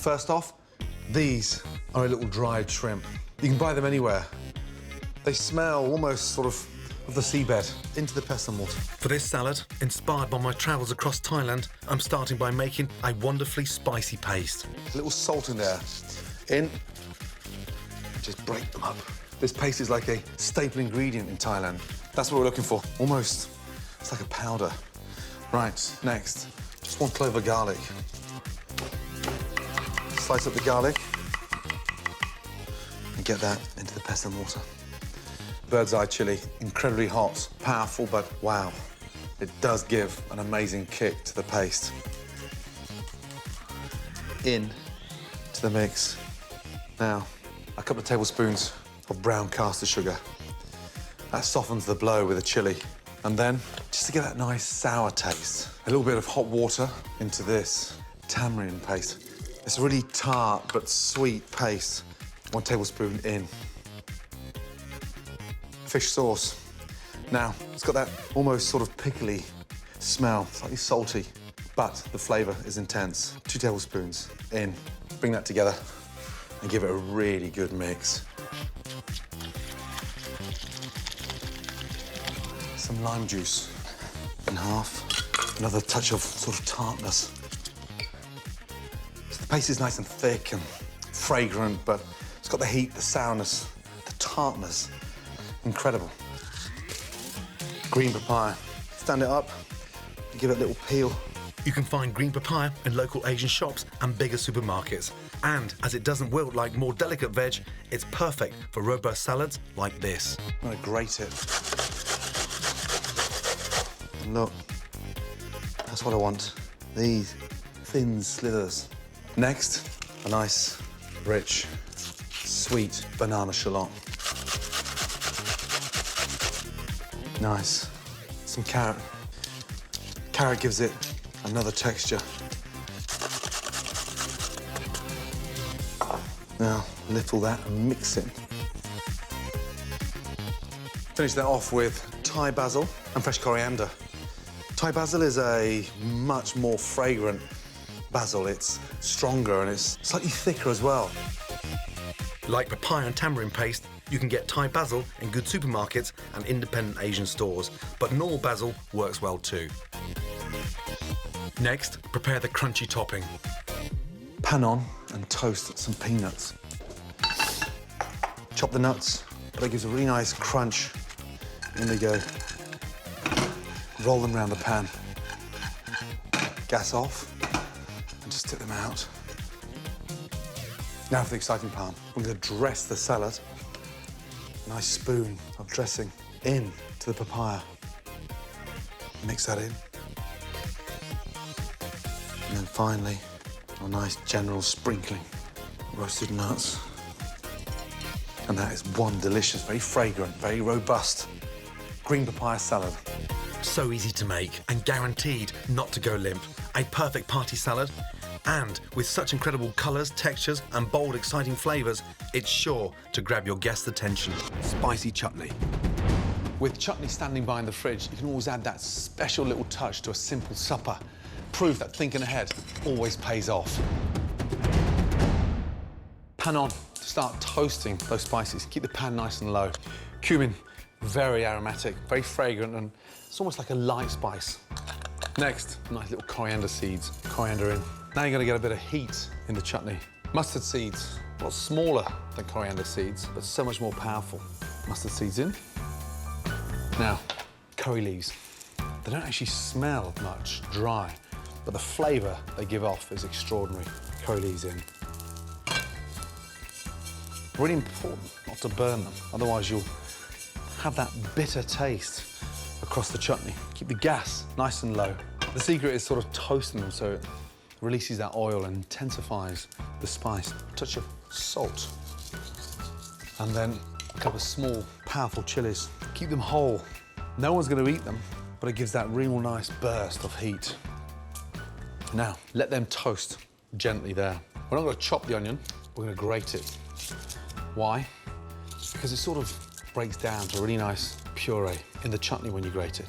First off, these are a little dried shrimp. You can buy them anywhere. They smell almost sort of the seabed. Into the pestle mortar. For this salad, inspired by my travels across Thailand, I'm starting by making a wonderfully spicy paste. A little salt in there. In. Just break them up. This paste is like a staple ingredient in Thailand. That's what we're looking for. Almost, it's like a powder. Right, next, just 1 clove of garlic. Slice up the garlic and get that into the pestle mortar. Bird's eye chili, incredibly hot, powerful, but wow, it does give an amazing kick to the paste. In to the mix. Now, a couple of tablespoons of brown caster sugar. That softens the blow with the chili. And then, just to get that nice sour taste, a little bit of hot water into this tamarind paste. It's a really tart but sweet paste. 1 tablespoon in. Fish sauce. Now, it's got that almost sort of pickly smell, slightly salty, but the flavour is intense. 2 tablespoons in. Bring that together and give it a really good mix. Some lime juice in half. Another touch of sort of tartness. So the paste is nice and thick and fragrant, but it's got the heat, the sourness, the tartness. Incredible. Green papaya. Stand it up, give it a little peel. You can find green papaya in local Asian shops and bigger supermarkets. And as it doesn't wilt like more delicate veg, it's perfect for robust salads like this. I'm gonna grate it. And look, that's what I want. These thin slithers. Next, a nice, rich, sweet banana shallot. Nice. Some carrot. Carrot gives it another texture. Now, lift all that and mix it. Finish that off with Thai basil and fresh coriander. Thai basil is a much more fragrant basil. It's stronger and it's slightly thicker as well. Like papaya and tamarind paste, you can get Thai basil in good supermarkets and independent Asian stores, but normal basil works well too. Next, prepare the crunchy topping. Pan on and toast some peanuts. Chop the nuts, but it gives a really nice crunch. In they go. Roll them around the pan. Gas off, and just tip them out. Now for the exciting part. We're going to dress the salad. Nice spoon of dressing in to the papaya. Mix that in. And then finally, a nice general sprinkling of roasted nuts. And that is one delicious, very fragrant, very robust green papaya salad. So easy to make and guaranteed not to go limp. A perfect party salad. And with such incredible colours, textures and bold, exciting flavours, it's sure to grab your guests' attention. Spicy chutney. With chutney standing by in the fridge, you can always add that special little touch to a simple supper. Prove that thinking ahead always pays off. Pan on to start toasting those spices. Keep the pan nice and low. Cumin, very aromatic, very fragrant, and it's almost like a light spice. Next, nice little coriander seeds. Coriander in. Now you're going to get a bit of heat in the chutney. Mustard seeds, a lot smaller than coriander seeds, but so much more powerful. Mustard seeds in. Now, curry leaves. They don't actually smell much dry, but the flavour they give off is extraordinary. Curry leaves in. Really important not to burn them, otherwise you'll have that bitter taste across the chutney. Keep the gas nice and low. The secret is sort of toasting them so it releases that oil and intensifies the spice. A touch of salt. And then a couple of small, powerful chilies. Keep them whole. No one's going to eat them, but it gives that real nice burst of heat. Now, let them toast gently there. We're not going to chop the onion, we're going to grate it. Why? Because it sort of breaks down to a really nice puree in the chutney when you grate it.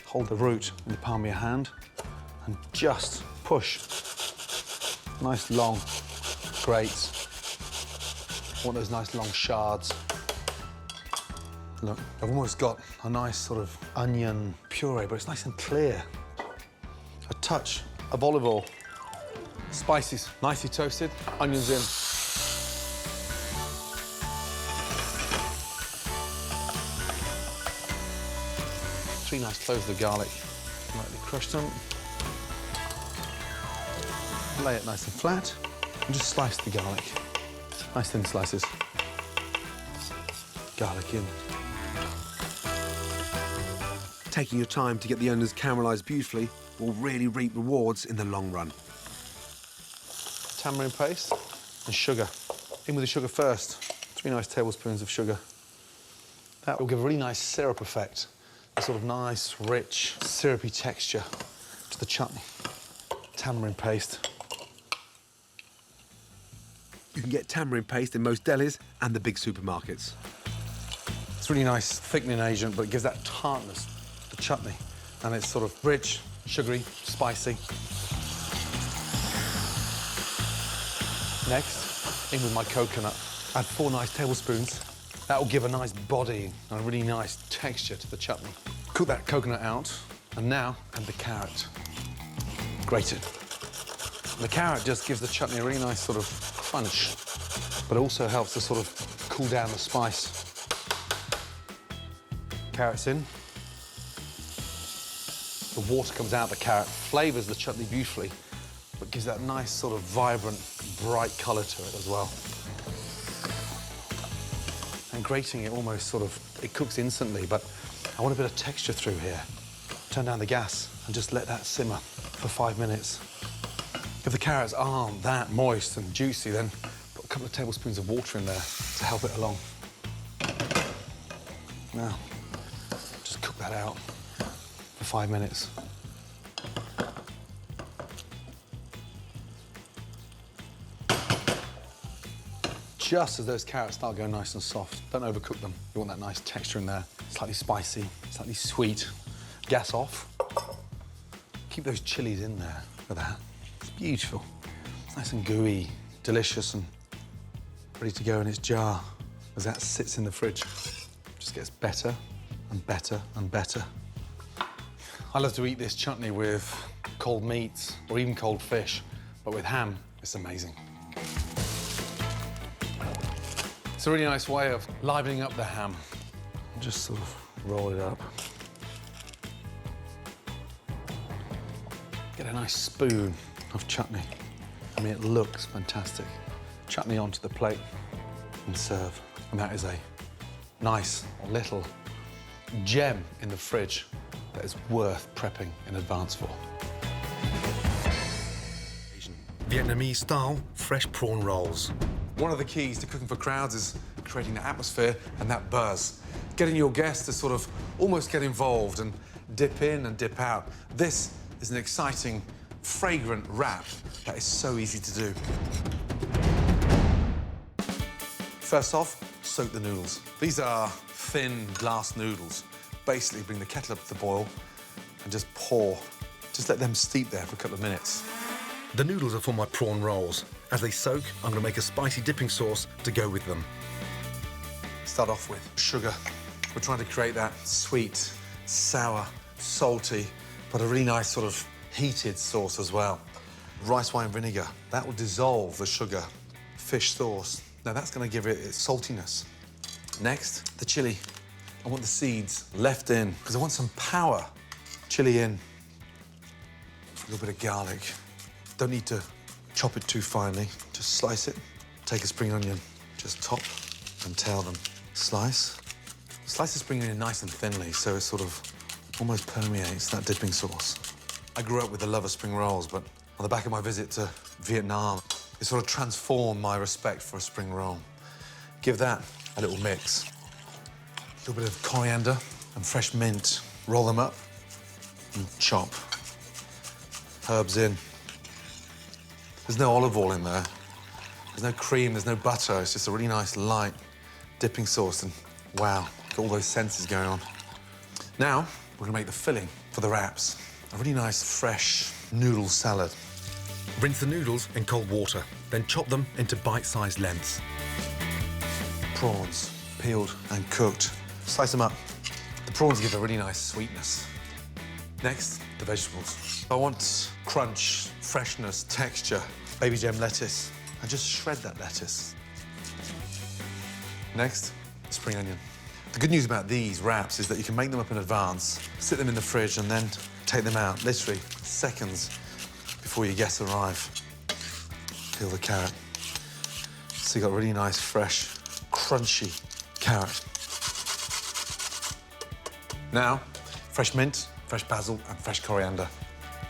Hold the root in the palm of your hand and just push. Nice long great. Want those nice long shards. Look, I've almost got a nice sort of onion puree, but it's nice and clear. A touch of olive oil. Spices, nicely toasted, onions in. 3 nice cloves of garlic. Lightly crush them. Lay it nice and flat, and just slice the garlic. Nice thin slices. Garlic in. Taking your time to get the onions caramelised beautifully will really reap rewards in the long run. Tamarind paste and sugar. In with the sugar first. 3 nice tablespoons of sugar. That will give a really nice syrup effect. A sort of nice, rich, syrupy texture to the chutney. Tamarind paste. You can get tamarind paste in most delis and the big supermarkets. It's a really nice thickening agent, but it gives that tartness to the chutney. And it's sort of rich, sugary, spicy. Next, in with my coconut. Add 4 nice tablespoons. That will give a nice body and a really nice texture to the chutney. Cook that coconut out, and now add the carrot. Grate it. The carrot just gives the chutney a really nice sort of crunch, but it also helps to sort of cool down the spice. Carrots in. The water comes out of the carrot, flavours the chutney beautifully, but gives that nice sort of vibrant, bright colour to it as well. And grating it almost sort of, it cooks instantly, but I want a bit of texture through here. Turn down the gas and just let that simmer for 5 minutes. If the carrots aren't that moist and juicy, then put a couple of tablespoons of water in there to help it along. Now, just cook that out for 5 minutes. Just as those carrots start going nice and soft, don't overcook them. You want that nice texture in there. Slightly spicy, slightly sweet. Gas off. Keep those chilies in there. Look at that. It's beautiful. It's nice and gooey, delicious, and ready to go in its jar as that sits in the fridge. Just gets better and better and better. I love to eat this chutney with cold meats or even cold fish, but with ham, it's amazing. It's a really nice way of livening up the ham. Just sort of roll it up. Get a nice spoon of chutney. I mean, it looks fantastic. Chutney onto the plate and serve. And that is a nice little gem in the fridge that is worth prepping in advance for. Vietnamese-style fresh prawn rolls. One of the keys to cooking for crowds is creating the atmosphere and that buzz. Getting your guests to sort of almost get involved and dip in and dip out. This is an exciting, fragrant wrap that is so easy to do. First off, soak the noodles. These are thin glass noodles. Basically, bring the kettle up to the boil and just pour. Just let them steep there for a couple of minutes. The noodles are for my prawn rolls. As they soak, I'm going to make a spicy dipping sauce to go with them. Start off with sugar. We're trying to create that sweet, sour, salty, but a really nice sort of heated sauce as well. Rice wine vinegar, that will dissolve the sugar. Fish sauce, now that's going to give it its saltiness. Next, the chili. I want the seeds left in because I want some power. Chili in, a little bit of garlic. Don't need to chop it too finely, just slice it. Take a spring onion, just top and tail them. Slice. Slice the spring onion nice and thinly so it sort of almost permeates that dipping sauce. I grew up with the love of spring rolls, but on the back of my visit to Vietnam, it sort of transformed my respect for a spring roll. Give that a little mix. A little bit of coriander and fresh mint. Roll them up and chop. Herbs in. There's no olive oil in there. There's no cream, there's no butter. It's just a really nice, light dipping sauce. And wow, got all those senses going on. Now, we're gonna make the filling for the wraps. A really nice, fresh noodle salad. Rinse the noodles in cold water. then chop them into bite-sized lengths. Prawns, peeled and cooked. Slice them up. The prawns give a really nice sweetness. Next, the vegetables. I want crunch, freshness, texture, baby gem lettuce, and just shred that lettuce. Next, spring onion. The good news about these wraps is that you can make them up in advance, sit them in the fridge, and then take them out, literally seconds before your guests arrive. Peel the carrot. So you've got really nice, fresh, crunchy carrot. Now, fresh mint, fresh basil, and fresh coriander.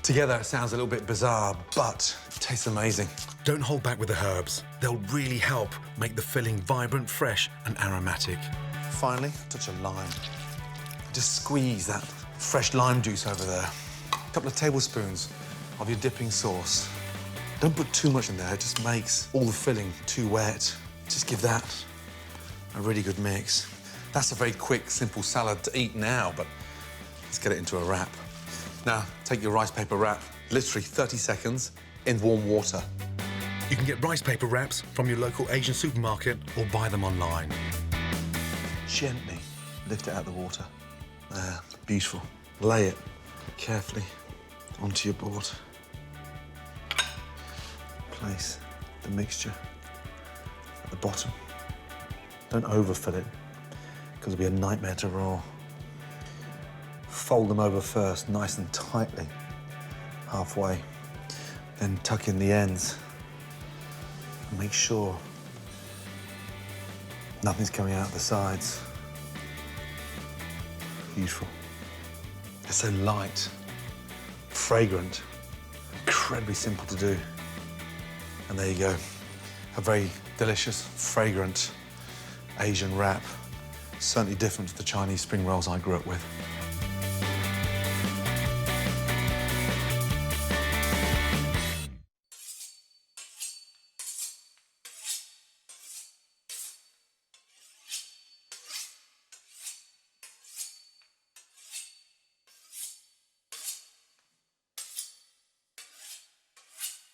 Together, it sounds a little bit bizarre, but it tastes amazing. Don't hold back with the herbs. They'll really help make the filling vibrant, fresh, and aromatic. Finally, a touch of lime. Just squeeze that fresh lime juice over there. A couple of tablespoons of your dipping sauce. Don't put too much in there, it just makes all the filling too wet. Just give that a really good mix. That's a very quick, simple salad to eat now, but let's get it into a wrap. Now, take your rice paper wrap, literally 30 seconds in warm water. You can get rice paper wraps from your local Asian supermarket or buy them online. Gently lift it out of the water. There, beautiful. Lay it carefully onto your board. Place the mixture at the bottom. Don't overfill it, because it'll be a nightmare to roll. Fold them over first, nice and tightly, halfway. Then tuck in the ends. And make sure nothing's coming out the sides. Beautiful. They're so light, fragrant, incredibly simple to do. And there you go, a very delicious, fragrant Asian wrap. Certainly different to the Chinese spring rolls I grew up with.